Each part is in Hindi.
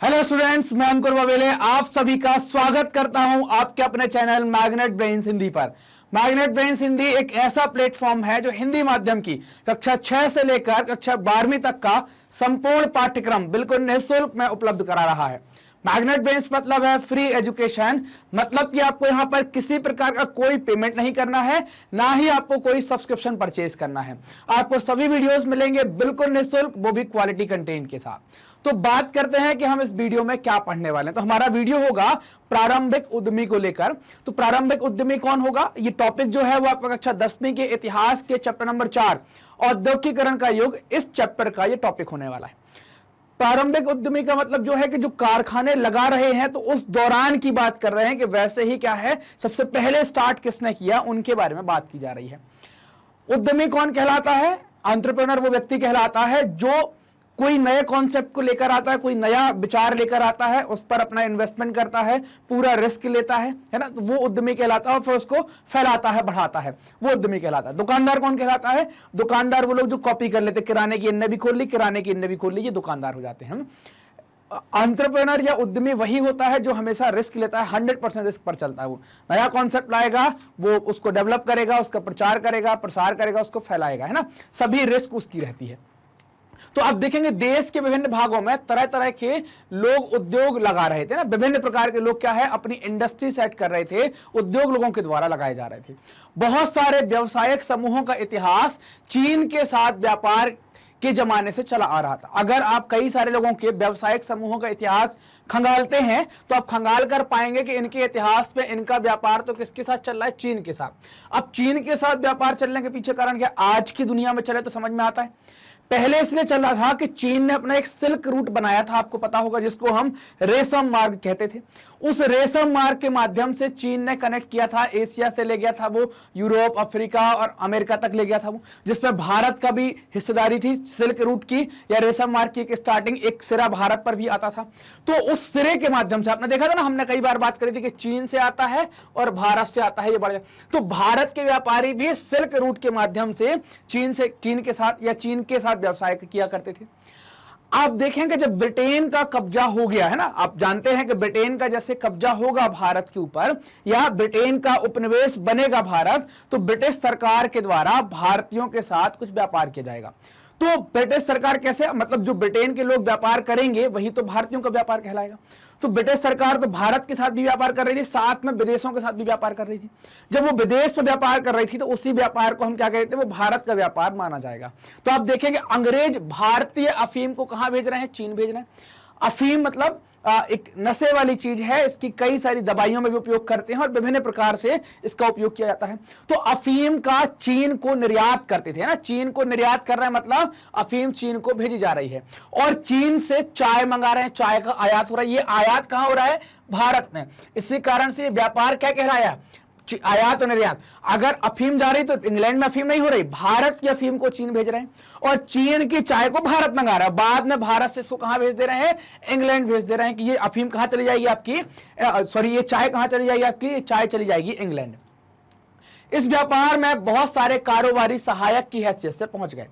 हेलो स्टूडेंट्स, मैं अंकुर बबेले आप सभी का स्वागत करता हूं आपके अपने चैनल मैग्नेट ब्रेन्स हिंदी पर। मैग्नेट ब्रेन्स हिंदी एक ऐसा प्लेटफॉर्म है जो हिंदी माध्यम की कक्षा 6 से लेकर कक्षा 12वीं तक का संपूर्ण पाठ्यक्रम बिल्कुल निःशुल्क में उपलब्ध करा रहा है। मैग्नेट ब्रेन्स मतलब है फ्री एजुकेशन, मतलब कि आपको यहां पर किसी प्रकार का कोई पेमेंट नहीं करना है, ना ही आपको कोई सब्सक्रिप्शन परचेज करना है। आपको सभी वीडियोस मिलेंगे बिल्कुल निःशुल्क, वो भी क्वालिटी कंटेंट के साथ। तो बात करते हैं कि हम इस वीडियो में क्या पढ़ने वाले हैं। तो हमारा वीडियो होगा प्रारंभिक उद्यमी को लेकर। तो प्रारंभिक उद्यमी कौन होगा, ये टॉपिक जो है वो आपका कक्षा 10वीं के इतिहास के चैप्टर नंबर 4 औद्योगिकीकरण का युग, इस चैप्टर का ये टॉपिक होने वाला है। प्रारंभिक उद्यमी का मतलब जो है कि जो कारखाने लगा रहे हैं, तो उस दौरान की बात कर रहे हैं कि वैसे ही क्या है, सबसे पहले स्टार्ट किसने किया, उनके बारे में बात की जा रही है। उद्यमी कौन कहलाता है? एंटरप्रेन्योर वो व्यक्ति कहलाता है जो कोई नए कॉन्सेप्ट को लेकर आता है, कोई नया विचार लेकर आता है, उस पर अपना इन्वेस्टमेंट करता है, पूरा रिस्क लेता है ना, तो वो उद्यमी कहलाता है और फिर उसको फैलाता है, बढ़ाता है, वो उद्यमी कहलाता है। दुकानदार कौन कहलाता है? दुकानदार वो लोग जो कॉपी कर लेते, किराने की इनने भी खोल ली, किराने की इनने भी खोल ली, ये दुकानदार हो जाते हैं। एंटरप्रेन्योर या उद्यमी वही होता है जो हमेशा रिस्क लेता है, 100% रिस्क पर चलता है। वो नया कॉन्सेप्ट लाएगा, वो उसको डेवलप करेगा, उसका प्रचार करेगा, प्रसार करेगा, उसको फैलाएगा, है ना, सभी रिस्क उसकी रहती है। तो आप देखेंगे देश के विभिन्न भागों में तरह तरह के लोग उद्योग लगा रहे थे ना, विभिन्न प्रकार के लोग क्या है अपनी इंडस्ट्री सेट कर रहे थे, उद्योग लोगों के द्वारा लगाए जा रहे थे। बहुत सारे व्यवसायिक समूहों का इतिहास चीन के साथ व्यापार के जमाने से चला आ रहा था। अगर आप कई सारे लोगों के व्यवसायिक समूहों का इतिहास खंगालते हैं तो आप खंगाल कर पाएंगे कि इनके इतिहास में इनका व्यापार तो किसके साथ चल रहा है? चीन के साथ। अब चीन के साथ व्यापार चलने के पीछे कारण क्या? आज की दुनिया में चले तो समझ में आता है। पहले इसलिए चल रहा था कि चीन ने अपना एक सिल्क रूट बनाया था, आपको पता होगा, जिसको हम रेशम मार्ग कहते थे। उस रेशम मार्ग के माध्यम से चीन ने कनेक्ट किया था, एशिया से ले गया था वो यूरोप, अफ्रीका और अमेरिका तक ले गया था वो, जिसमें भारत का भी हिस्सेदारी थी। सिल्क रूट की या रेशम मार्ग की एक स्टार्टिंग, एक सिरा भारत पर भी आता था। तो उस सिरे के माध्यम से आपने देखा था ना, हमने कई बार बात करी थी कि चीन से आता है और भारत से आता है, ये बढ़। तो भारत के व्यापारी भी सिल्क रूट के माध्यम से चीन के साथ या चीन के साथ व्यवसाय किया करते थे। आप देखेंगे जब ब्रिटेन का कब्जा हो गया है ना, आप जानते हैं कि ब्रिटेन का जैसे कब्जा होगा भारत के ऊपर या ब्रिटेन का उपनिवेश बनेगा भारत, तो ब्रिटिश सरकार के द्वारा भारतीयों के साथ कुछ व्यापार किया जाएगा। तो ब्रिटिश सरकार कैसे, मतलब जो ब्रिटेन के लोग व्यापार करेंगे वही तो भारतीयों का व्यापार कहलाएगा। तो ब्रिटिश सरकार तो भारत के साथ भी व्यापार कर रही थी, साथ में विदेशों के साथ भी व्यापार कर रही थी। जब वो विदेश में व्यापार कर रही थी तो उसी व्यापार को हम क्या कहते हैं? वो भारत का व्यापार माना जाएगा। तो आप देखेंगे अंग्रेज भारतीय अफीम को कहां भेज रहे हैं? चीन भेज रहे हैं। अफीम मतलब एक नशे वाली चीज है, इसकी कई सारी दवाइयों में भी उपयोग करते हैं और विभिन्न प्रकार से इसका उपयोग किया जाता है। तो अफीम का चीन को निर्यात करते थे ना, चीन को निर्यात कर रहे हैं मतलब अफीम चीन को भेजी जा रही है। और चीन से चाय मंगा रहे हैं, चाय का आयात हो रहा है। ये आयात कहां हो रहा है? भारत में। इसी कारण से व्यापार क्या कहलाया? आयात और निर्यात। अगर अफीम जा रही तो इंग्लैंड में अफीम नहीं हो रही, भारत की अफीम को चीन भेज रहे हैं और चीन की चाय को भारत मंगा रहा है। बाद में भारत से इसको कहां भेज दे रहे हैं? इंग्लैंड भेज दे रहे हैं कि ये अफीम कहां चली जाएगी आपकी, सॉरी ये चाय कहां चली जाएगी आपकी? ये चाय चली जाएगी इंग्लैंड। इस व्यापार में बहुत सारे कारोबारी सहायक की हैसियत से पहुंच गए।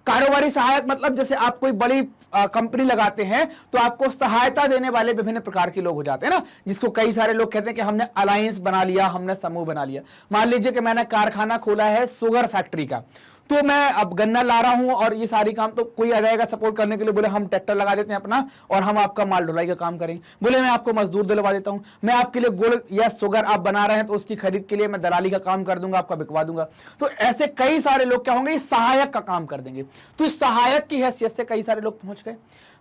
कारोबारी सहायक मतलब जैसे आप कोई बड़ी कंपनी लगाते हैं तो आपको सहायता देने वाले विभिन्न प्रकार के लोग हो जाते हैं ना, जिसको कई सारे लोग कहते हैं कि हमने अलायंस बना लिया, हमने समूह बना लिया। मान लीजिए कि मैंने कारखाना खोला है शुगर फैक्ट्री का, तो मैं अब गन्ना ला रहा हूं और ये सारी काम, तो कोई आ जाएगा सपोर्ट करने के लिए, बोले हम ट्रैक्टर लगा देते हैं अपना और हम आपका माल ढुलाई का काम करेंगे। बोले मैं आपको मजदूर दिलवा देता हूं, मैं आपके लिए गुड़ या शुगर आप बना रहे हैं तो उसकी खरीद के लिए मैं दलाली का काम कर दूंगा, आपका बिकवा दूंगा। तो ऐसे कई सारे लोग क्या होंगे? सहायक का काम कर देंगे। तो इस सहायक की हैसियत से कई सारे लोग पहुंच गए।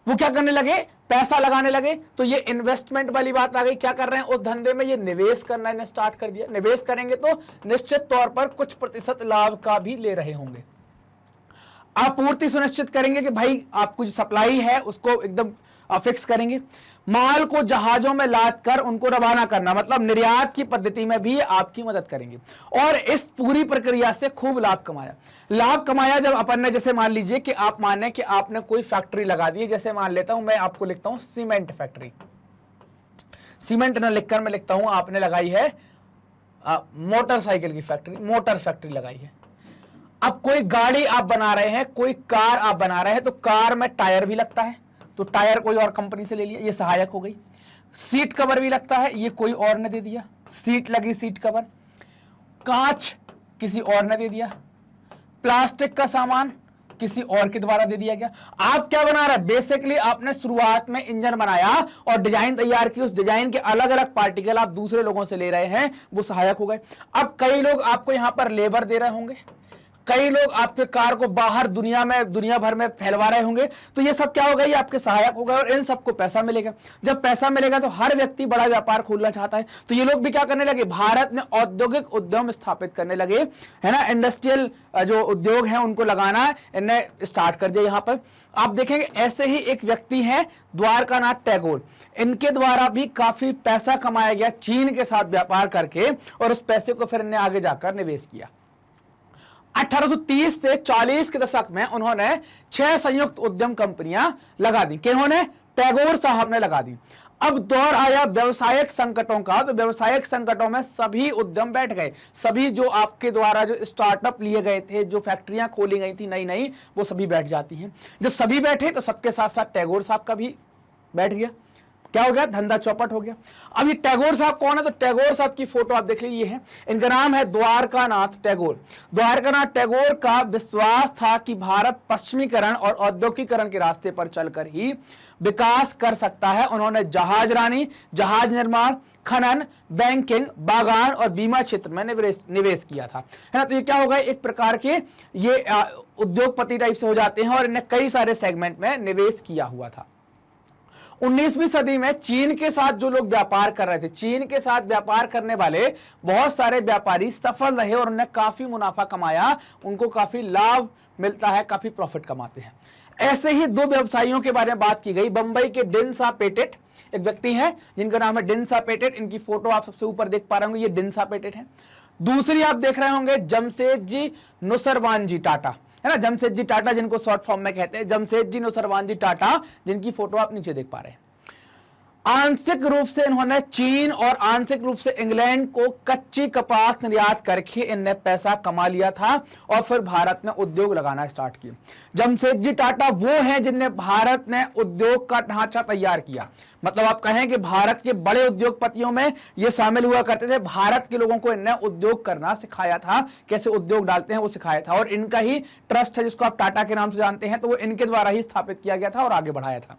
वो क्या करने लगे? पैसा लगाने लगे। तो ये इन्वेस्टमेंट वाली बात आ गई। क्या कर रहे हैं उस धंधे में? ये निवेश करना इन्हें स्टार्ट कर दिया। निवेश करेंगे तो निश्चित तौर पर कुछ प्रतिशत लाभ का भी ले रहे होंगे। आपूर्ति सुनिश्चित करेंगे कि भाई आपको जो सप्लाई है उसको एकदम फिक्स करेंगे। माल को जहाजों में लाद कर उनको रवाना करना, मतलब निर्यात की पद्धति में भी आपकी मदद करेंगे। और इस पूरी प्रक्रिया से खूब लाभ कमाया। लाभ कमाया जब अपन ने, जैसे मान लीजिए कि आप माने कि आपने कोई फैक्ट्री लगा दी है, जैसे मान लेता हूं मैं आपको लिखता हूं सीमेंट फैक्ट्री। सीमेंट न लिखकर मैं लिखता हूं आपने लगाई है मोटरसाइकिल की फैक्ट्री, मोटर फैक्ट्री लगाई है। अब कोई गाड़ी आप बना रहे हैं, कोई कार आप बना रहे हैं, तो कार में टायर भी लगता है, तो टायर कोई और कंपनी से ले लिया, ये सहायक हो गई। सीट कवर भी लगता है, ये कोई और ने दे दिया, सीट लगी सीट कवर। कांच किसी और ने दे दिया। प्लास्टिक का सामान किसी और के द्वारा दे दिया गया। आप क्या बना रहे हैं, बेसिकली आपने शुरुआत में इंजन बनाया और डिजाइन तैयार की, उस डिजाइन के अलग अलग पार्टिकल आप दूसरे लोगों से ले रहे हैं, वो सहायक हो गए। अब कई लोग आपको यहां पर लेबर दे रहे होंगे, कई लोग आपके कार को बाहर दुनिया भर में फैलवा रहे होंगे, तो ये सब क्या होगा, ये आपके सहायक हो गए और इन सबको पैसा मिलेगा। जब पैसा मिलेगा तो हर व्यक्ति बड़ा व्यापार खोलना चाहता है, तो ये लोग भी क्या करने लगे, भारत में औद्योगिक उद्यम स्थापित करने लगे, है ना। इंडस्ट्रियल जो उद्योग है उनको लगाना इन्हें स्टार्ट कर दिया। यहां पर आप देखेंगे ऐसे ही एक व्यक्ति है द्वारकानाथ टैगोर, इनके द्वारा भी काफी पैसा कमाया गया चीन के साथ व्यापार करके, और उस पैसे को फिर इन्हें आगे जाकर निवेश किया। 1830 से 40 के दशक में उन्होंने 6 संयुक्त उद्यम कंपनियां लगा दी। किन्होंने, टैगोर साहब ने लगा दी। अब दौर आया व्यवसायिक संकटों का, तो व्यवसायिक संकटों में सभी उद्यम बैठ गए, सभी जो आपके द्वारा जो स्टार्टअप लिए गए थे, जो फैक्ट्रियां खोली गई थी नई नई, वो सभी बैठ जाती हैं। जब सभी बैठे तो सबके साथ साथ टैगोर साहब का भी बैठ गया। क्या हो गया, धंधा चौपट हो गया। अब ये टैगोर साहब कौन है, तो टैगोर साहब की फोटो आप देख लीजिए, है, इनका नाम है द्वारकानाथ टैगोर। द्वारकानाथ टैगोर का विश्वास था कि भारत पश्चिमीकरण और औद्योगिकीकरण के रास्ते पर चलकर ही विकास कर सकता है। उन्होंने जहाजरानी, जहाज निर्माण, खनन, बैंकिंग, बागान और बीमा क्षेत्र में निवेश किया था, है ना। तो ये क्या होगा, एक प्रकार के ये उद्योगपति टाइप से हो जाते हैं और इन्हें कई सारे सेगमेंट में निवेश किया हुआ था। 19वीं सदी में चीन के साथ जो लोग व्यापार कर रहे थे, चीन के साथ व्यापार करने वाले बहुत सारे व्यापारी सफल रहे और उन्हें काफी मुनाफा कमाया, उनको काफी लाभ मिलता है, काफी प्रॉफिट कमाते हैं। ऐसे ही 2 व्यवसायियों के बारे में बात की गई। बंबई के डिनसा पेटेट एक व्यक्ति है जिनका नाम है डिनसा पेटेट, इनकी फोटो आप सबसे ऊपर देख पा रहे होंगे, ये डिनसा पेटेट है। दूसरी आप देख रहे होंगे जमशेदजी नुसरवानजी टाटा, है ना, जमशेदजी टाटा जिनको शॉर्ट फॉर्म में कहते हैं, जमशेदजी नुसरवानजी टाटा, जिनकी फोटो आप नीचे देख पा रहे हैं। आंशिक रूप से इन्होंने चीन और आंशिक रूप से इंग्लैंड को कच्ची कपास निर्यात करके इनने पैसा कमा लिया था और फिर भारत में उद्योग लगाना स्टार्ट किया। जमशेदजी टाटा वो हैं जिनने भारत में उद्योग का ढांचा तैयार किया। मतलब आप कहें कि भारत के बड़े उद्योगपतियों में ये शामिल हुआ करते थे, भारत के लोगों को इनने उद्योग करना सिखाया था, कैसे उद्योग डालते हैं वो सिखाया था, और इनका ही ट्रस्ट है जिसको आप टाटा के नाम से जानते हैं, तो वो इनके द्वारा ही स्थापित किया गया था और आगे बढ़ाया था।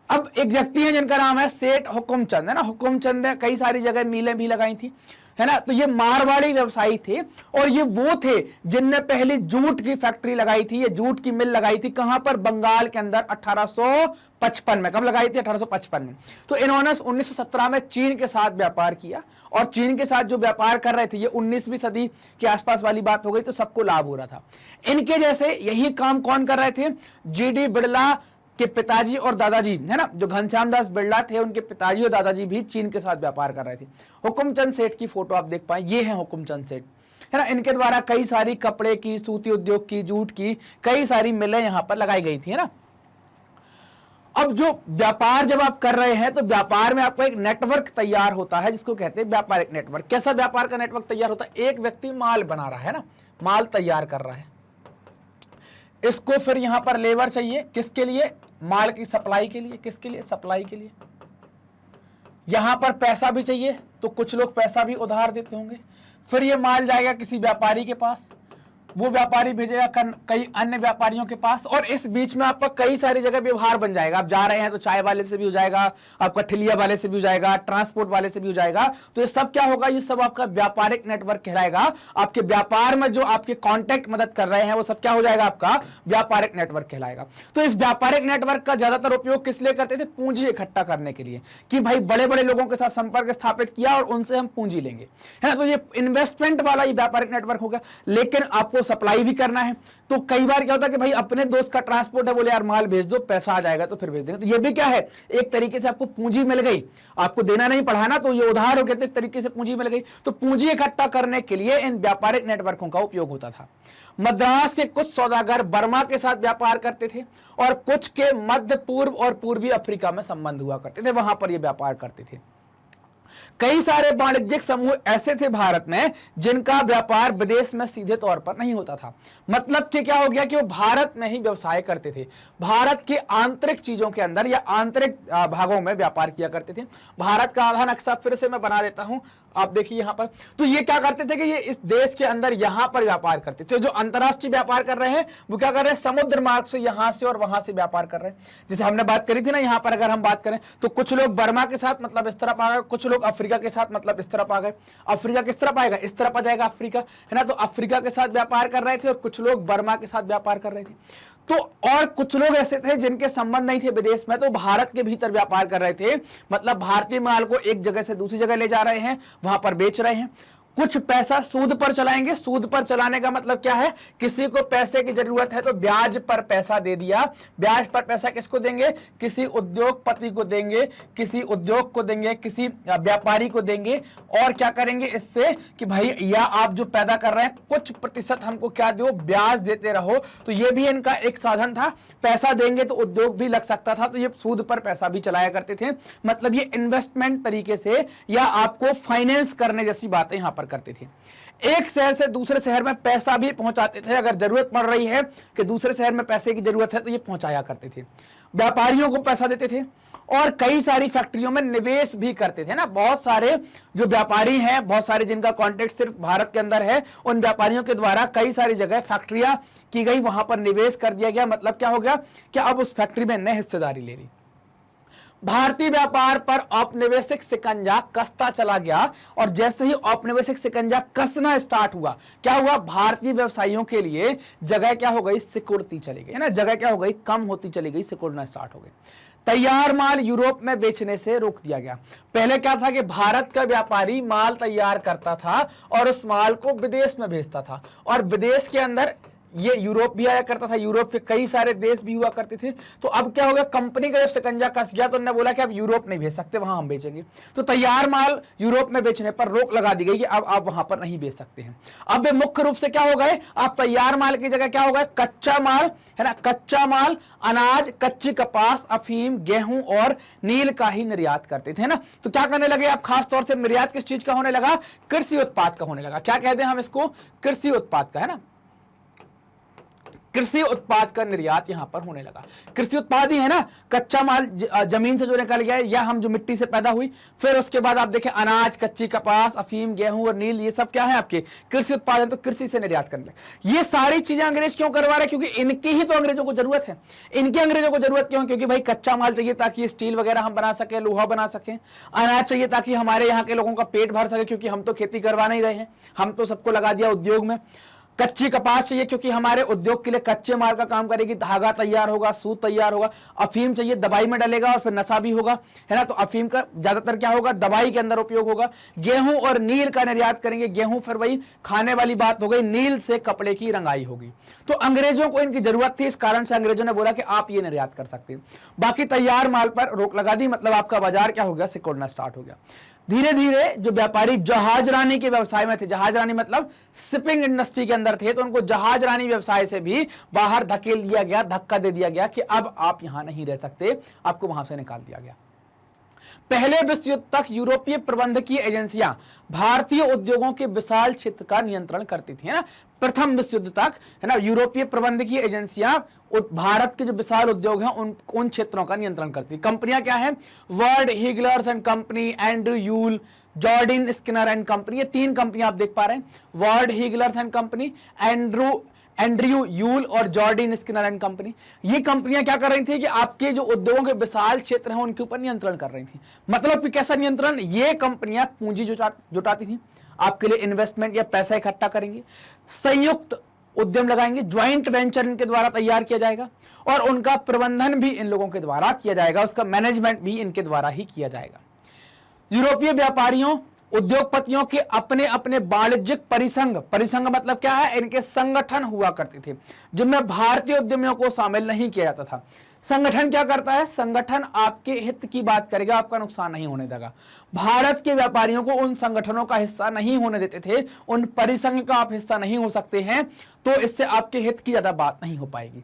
अब एक व्यक्ति है जिनका नाम है सेठ हुकुमचंद, है ना। हुकुमचंद ने कई सारी जगह मिलें भी लगाई थी, है ना। तो ये मारवाड़ी व्यवसायी थे और ये वो थे जिनने पहली जूट की फैक्ट्री लगाई थी, ये जूट की मिल लगाई थी। कहां पर, बंगाल के अंदर 1855 में। कब लगाई थी, 1855 में। तो इन्होंने 1917 में चीन के साथ व्यापार किया और चीन के साथ जो व्यापार कर रहे थे, ये 19वीं सदी के आसपास वाली बात हो गई, तो सबको लाभ हो रहा था। इनके जैसे यही काम कौन कर रहे थे, जीडी बिड़ला के पिताजी और दादाजी, है ना, जो घनश्याम दास बिड़ला थे, उनके पिताजी और दादाजी भी चीन के साथ व्यापार कर रहे थे। हुकुमचंद सेठ की फोटो आप देख पाए, ये है हुकुमचंद सेठ, है ना। इनके द्वारा कई सारी कपड़े की, सूती उद्योग की, जूट की कई सारी मिलें यहां पर लगाई गई थी, है ना। अब जो व्यापार जब आप कर रहे हैं तो व्यापार में आपको एक नेटवर्क तैयार होता है जिसको कहते हैं व्यापारिक नेटवर्क। कैसा व्यापार का नेटवर्क तैयार होता है, एक व्यक्ति माल बना रहा है ना, माल तैयार कर रहा है, इसको फिर यहां पर लेबर चाहिए, किसके लिए, माल की सप्लाई के लिए, किसके लिए, सप्लाई के लिए। यहां पर पैसा भी चाहिए, तो कुछ लोग पैसा भी उधार देते होंगे। फिर ये माल जाएगा किसी व्यापारी के पास, वो व्यापारी भेजेगा कई अन्य व्यापारियों के पास, और इस बीच में आपका कई सारी जगह व्यवहार बन जाएगा। आप जा रहे हैं तो चाय वाले से भी हो जाएगा, आपका ठिलिया वाले से भी हो जाएगा, ट्रांसपोर्ट वाले से भी हो जाएगा। तो ये सब क्या होगा, ये सब आपका व्यापारिक नेटवर्क कहलाएगा। आपके व्यापार में जो आपके कॉन्टैक्ट मदद कर रहे हैं वो सब क्या हो जाएगा, आपका व्यापारिक नेटवर्क कहलाएगा। तो इस व्यापारिक नेटवर्क का ज्यादातर उपयोग किस लिए करते थे, पूंजी इकट्ठा करने के लिए, कि भाई बड़े बड़े लोगों के साथ संपर्क स्थापित किया और उनसे हम पूंजी लेंगे, है ना। तो ये इन्वेस्टमेंट वाला ये व्यापारिक नेटवर्क होगा। लेकिन आपको सप्लाई भी करना है, तो कई बार क्या होता है कि भाई अपने दोस्त का ट्रांसपोर्ट है, बोले यार माल भेज दो, पैसा आ जाएगा तो फिर भेज देंगे। तो ये भी क्या है, एक तरीके से आपको पूंजी मिल गई, आपको देना नहीं पड़ा ना, तो ये उधार हो गया, तो एक तरीके से पूंजी मिल गई। तो पूंजी इकट्ठा करने के लिए इन व्यापारिक नेटवर्कों का उपयोग होता था। मद्रास के कुछ सौदागर बर्मा के साथ व्यापार करते थे और कुछ के मध्य पूर्व और पूर्वी अफ्रीका में संबंध हुआ करते थे, वहां पर ये व्यापार करते थे। कई सारे वाणिज्यिक समूह ऐसे थे भारत में जिनका व्यापार विदेश में सीधे तौर पर नहीं होता था। मतलब कि क्या हो गया कि वो भारत में ही व्यवसाय करते थे, भारत के आंतरिक चीजों के अंदर या आंतरिक भागों में व्यापार किया करते थे। भारत का आधा नक्शा फिर से मैं बना देता हूं, आप देखिए यहां पर। तो ये क्या करते थे कि ये इस देश के अंदर यहां पर व्यापार करते थे। जो अंतरराष्ट्रीय व्यापार कर रहे हैं वो क्या कर रहे हैं, समुद्र मार्ग से यहां से और वहां से व्यापार कर रहे हैं। जैसे हमने बात करी थी ना, यहां पर अगर हम बात करें तो कुछ लोग बर्मा के साथ मतलब इस तरफ आ गए, कुछ लोग अफ्रीका के साथ मतलब इस तरफ आ गए। अफ्रीका किस तरफ आएगा, इस तरफ आ जाएगा अफ्रीका, है ना। तो अफ्रीका के साथ व्यापार कर रहे थे और कुछ लोग बर्मा के साथ व्यापार कर रहे थे। तो और कुछ लोग ऐसे थे जिनके संबंध नहीं थे विदेश में, तो भारत के भीतर व्यापार कर रहे थे। मतलब भारतीय माल को एक जगह से दूसरी जगह ले जा रहे हैं, वहां पर बेच रहे हैं। कुछ पैसा सूद पर चलाएंगे। सूद पर चलाने का मतलब क्या है, किसी को पैसे की जरूरत है तो ब्याज पर पैसा दे दिया। ब्याज पर पैसा किसको देंगे, किसी उद्योगपति को देंगे, किसी उद्योग को देंगे, किसी व्यापारी को देंगे। और क्या करेंगे इससे कि भाई या आप जो पैदा कर रहे हैं कुछ प्रतिशत हमको क्या दो, ब्याज देते रहो। तो ये भी इनका एक साधन था। पैसा देंगे तो उद्योग भी लग सकता था, तो ये सूद पर पैसा भी चलाया करते थे। मतलब ये इन्वेस्टमेंट तरीके से या आपको फाइनेंस करने जैसी बातें यहां पर करते थे। एक शहर से दूसरे शहर में पैसा भी पहुंचाते थे। अगर जरूरत पड़ रही है कि दूसरे शहर में पैसे की जरूरत है तो ये पहुंचाया करते थे। व्यापारियों को पैसा देते थे और कई सारी फैक्ट्रियों में निवेश भी करते थे ना। बहुत सारे जो व्यापारी हैं, बहुत सारे जिनका कॉन्टेक्ट सिर्फ भारत के अंदर है, उन व्यापारियों के द्वारा कई सारी जगह फैक्ट्रियां की गई, वहां पर निवेश कर दिया गया। मतलब क्या हो गया कि अब उस फैक्ट्री में नए हिस्सेदारी ले ली। भारतीय व्यापार पर औपनिवेशिक शिकंजा कसता चला गया और जैसे ही औपनिवेशिक शिकंजा कसना स्टार्ट हुआ, क्या हुआ, भारतीय व्यवसायियों के लिए जगह क्या हो गई, सिकुड़ती चली गई, है ना। जगह क्या हो गई, कम होती चली गई, सिकुड़ना स्टार्ट हो गई। तैयार माल यूरोप में बेचने से रोक दिया गया। पहले क्या था कि भारत का व्यापारी माल तैयार करता था और उस माल को विदेश में भेजता था, और विदेश के अंदर ये यूरोप भी आया करता था, यूरोप के कई सारे देश भी हुआ करते थे। तो अब क्या हो गया, कंपनी का जब शिकंजा कस गया तो उन्होंने बोला कि अब यूरोप नहीं भेज सकते, वहां हम बेचेंगे। तो तैयार माल यूरोप में बेचने पर रोक लगा दी गई कि अब आप वहां पर नहीं बेच सकते हैं। अब वे मुख्य रूप से क्या हो गए, आप तैयार माल की जगह क्या हो गए, कच्चा माल, है ना, कच्चा माल, अनाज, कच्ची कपास, अफीम, गेहूं और नील का ही निर्यात करते थे ना। तो क्या करने लगे आप, खास तौर से निर्यात किस चीज का होने लगा, कृषि उत्पाद का होने लगा। क्या कहते हैं हम इसको, कृषि उत्पाद का, है ना। कृषि उत्पाद का निर्यात यहां पर होने लगा। कृषि उत्पाद ही है ना, कच्चा माल जमीन से जो निकल गया या हम जो मिट्टी से पैदा हुई, फिर उसके बाद आप देखें अनाज, कच्ची कपास, अफीम, गेहूं और नील, ये सब क्या है आपके कृषि उत्पाद है। तो कृषि से निर्यात करने लगे। ये सारी चीजें अंग्रेज क्यों करवा रहे हैं, क्योंकि इनकी ही तो अंग्रेजों को जरूरत है। इनके अंग्रेजों को जरूरत क्यों, क्योंकि भाई कच्चा माल चाहिए ताकि स्टील वगैरह हम बना सके, लोहा बना सके। अनाज चाहिए ताकि हमारे यहाँ के लोगों का पेट भर सके, क्योंकि हम तो खेती करवा नहीं रहे हैं, हम तो सबको लगा दिया उद्योग में। कच्ची कपास चाहिए क्योंकि हमारे उद्योग के लिए कच्चे माल का काम करेगी, धागा तैयार होगा, सूत तैयार होगा। अफीम चाहिए, दवाई में डलेगा और फिर नशा भी होगा, है ना। तो अफीम का ज्यादातर क्या होगा, दवाई के अंदर उपयोग होगा। गेहूं और नील का निर्यात करेंगे। गेहूं फिर वही खाने वाली बात हो गई, नील से कपड़े की रंगाई होगी। तो अंग्रेजों को इनकी जरूरत थी, इस कारण से अंग्रेजों ने बोला कि आप ये निर्यात कर सकते हैं। बाकी तैयार माल पर रोक लगा दी, मतलब आपका बाजार क्या हो गया, सिकुड़ना स्टार्ट हो गया। धीरे धीरे जो व्यापारी जहाजरानी के व्यवसाय में थे, जहाजरानी मतलब शिपिंग इंडस्ट्री के अंदर थे, तो उनको जहाजरानी व्यवसाय से भी बाहर धकेल दिया गया, धक्का दे दिया गया कि अब आप यहां नहीं रह सकते, आपको वहां से निकाल दिया गया। पहले विश्व युद्ध तक यूरोपीय प्रबंधकीय एजेंसियां भारतीय उद्योगों के विशाल क्षेत्र का नियंत्रण करती थी, है ना। प्रथम विश्व युद्ध तक, है ना, यूरोपीय प्रबंधकीय एजेंसियां भारत के जो विशाल उद्योग हैं उन क्षेत्रों का नियंत्रण करती। कंपनियां क्या हैं, Bird Heilgers and company, Andrew Yule, Jardine Skinner and company, ये तीन कंपनियां आप देख पा रहे हैं। Bird Heilgers and company, Andrew Yule और जॉर्डिन स्किनर एंड कंपनी। ये कंपनियां क्या कर रही थी कि आपके जो उद्योगों के विशाल क्षेत्र हैं उनके ऊपर नियंत्रण कर रही थी। मतलब कि कैसा नियंत्रण, ये कंपनियां पूंजी जुटाती थी, आपके लिए इन्वेस्टमेंट या पैसा इकट्ठा करेंगे, संयुक्त उद्यम लगाएंगे, ज्वाइंट वेंचर इनके द्वारा तैयार किया जाएगा और उनका प्रबंधन भी इन लोगों के द्वारा किया जाएगा, उसका मैनेजमेंट भी इनके द्वारा ही किया जाएगा। यूरोपीय व्यापारियों, उद्योगपतियों के अपने अपने वाणिज्यिक परिसंघ मतलब क्या है, इनके संगठन हुआ करते थे जिनमें भारतीय उद्यमियों को शामिल नहीं किया जाता था। संगठन क्या करता है, संगठन आपके हित की बात करेगा, आपका नुकसान नहीं होने देगा। भारत के व्यापारियों को उन संगठनों का हिस्सा नहीं होने देते थे, उन परिसंघ का आप हिस्सा नहीं हो सकते हैं, तो इससे आपके हित की ज्यादा बात नहीं हो पाएगी।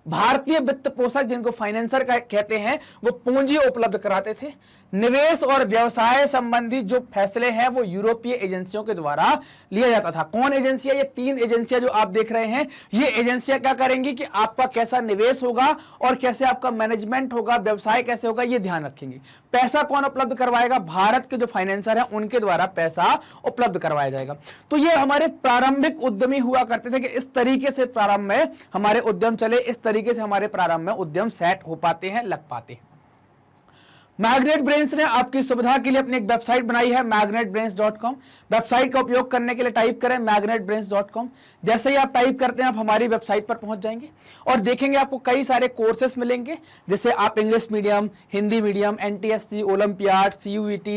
भारतीय वित्त पोषक जिनको फाइनेंसर कहते हैं वो पूंजी उपलब्ध कराते थे। निवेश और व्यवसाय संबंधी जो फैसले हैं वो यूरोपीय एजेंसियों के द्वारा लिया जाता था। कौन एजेंसियां? ये 3 एजेंसियां जो आप देख रहे हैं, ये एजेंसियां क्या करेंगी कि आपका कैसा निवेश होगा और कैसे आपका मैनेजमेंट होगा, व्यवसाय कैसे होगा, ये ध्यान रखेंगे। पैसा कौन उपलब्ध करवाएगा? भारत के जो फाइनेंसर हैं उनके द्वारा पैसा उपलब्ध करवाया जाएगा। तो ये हमारे प्रारंभिक उद्यमी हुआ करते थे कि इस तरीके से प्रारंभ में हमारे उद्यम चले, इस तरीके से हमारे प्रारंभ में उद्यम सेट हो पाते हैं, लग पाते हैं। मैग्नेट ब्रेन्स ने आपकी सुविधा के लिए अपनी एक वेबसाइट बनाई है magnetbrains.com। वेबसाइट का उपयोग करने के लिए टाइप करें magnetbrains.com। जैसे ही आप टाइप करते हैं आप हमारी वेबसाइट पर पहुंच जाएंगे और देखेंगे आपको कई सारे कोर्सेस मिलेंगे, जैसे आप English medium, Hindi medium, NTSC, olympiad, CUET,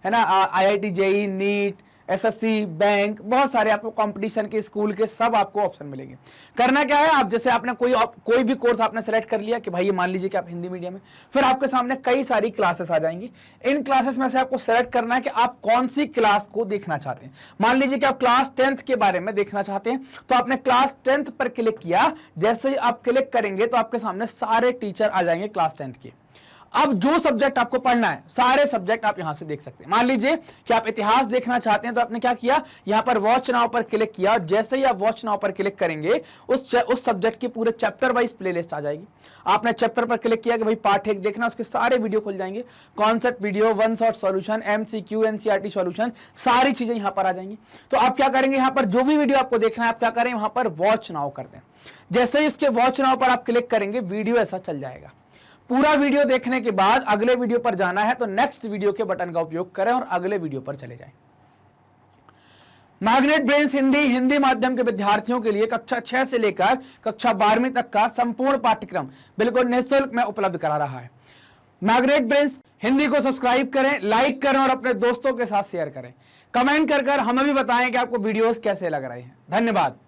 है ना, IIT JEE, NEET, SSC, bank, बहुत सारे आपको कंपटीशन के, स्कूल के सब आपको ऑप्शन मिलेंगे। करना क्या है, आप जैसे आपने कोई भी कोर्स आपने सेलेक्ट कर लिया कि भाई ये मान लीजिए कि आप हिंदी मीडियम है, फिर आपके सामने कई सारी क्लासेस आ जाएंगी। इन क्लासेस में से आपको सेलेक्ट करना है कि आप कौन सी क्लास को देखना चाहते हैं। मान लीजिए कि आप क्लास 10th के बारे में देखना चाहते हैं, तो आपने क्लास 10th पर क्लिक किया। जैसे ही आप क्लिक करेंगे तो आपके सामने सारे टीचर आ जाएंगे क्लास 10th के। अब जो सब्जेक्ट आपको पढ़ना है, सारे सब्जेक्ट आप यहां से देख सकते हैं। मान लीजिए कि आप इतिहास देखना चाहते हैं, तो आपने क्या किया, यहां पर वॉच नाउ पर क्लिक किया। जैसे ही आप वॉच नाउ पर क्लिक करेंगे उस सब्जेक्ट की पूरे चैप्टर वाइज प्लेलिस्ट आ जाएगी। आपने चैप्टर पर क्लिक किया कि भाई पार्ट 1 देखना, उसके सारे वीडियो खुल जाएंगे, concept video, one shot solution, MCQ, NCERT solution, सारी चीजें यहां पर आ जाएंगी। तो आप क्या करेंगे, यहां पर जो भी वीडियो आपको देखना है आप क्या करें, वहां पर वॉच नाउ कर दें। जैसे ही इसके वॉच नाउ पर आप क्लिक करेंगे वीडियो ऐसा चल जाएगा। पूरा वीडियो देखने के बाद अगले वीडियो पर जाना है तो नेक्स्ट वीडियो के बटन का उपयोग करें और अगले वीडियो पर चले जाएं। मैग्नेट ब्रेन्स हिंदी माध्यम के विद्यार्थियों के लिए कक्षा 6 से लेकर कक्षा 12वीं तक का संपूर्ण पाठ्यक्रम बिल्कुल निःशुल्क में उपलब्ध करा रहा है। मैग्नेट ब्रेन्स हिंदी को सब्सक्राइब करें, लाइक करें और अपने दोस्तों के साथ शेयर करें। कमेंट कर हमें भी बताएं कि आपको वीडियोस कैसे लग रहे हैं। धन्यवाद।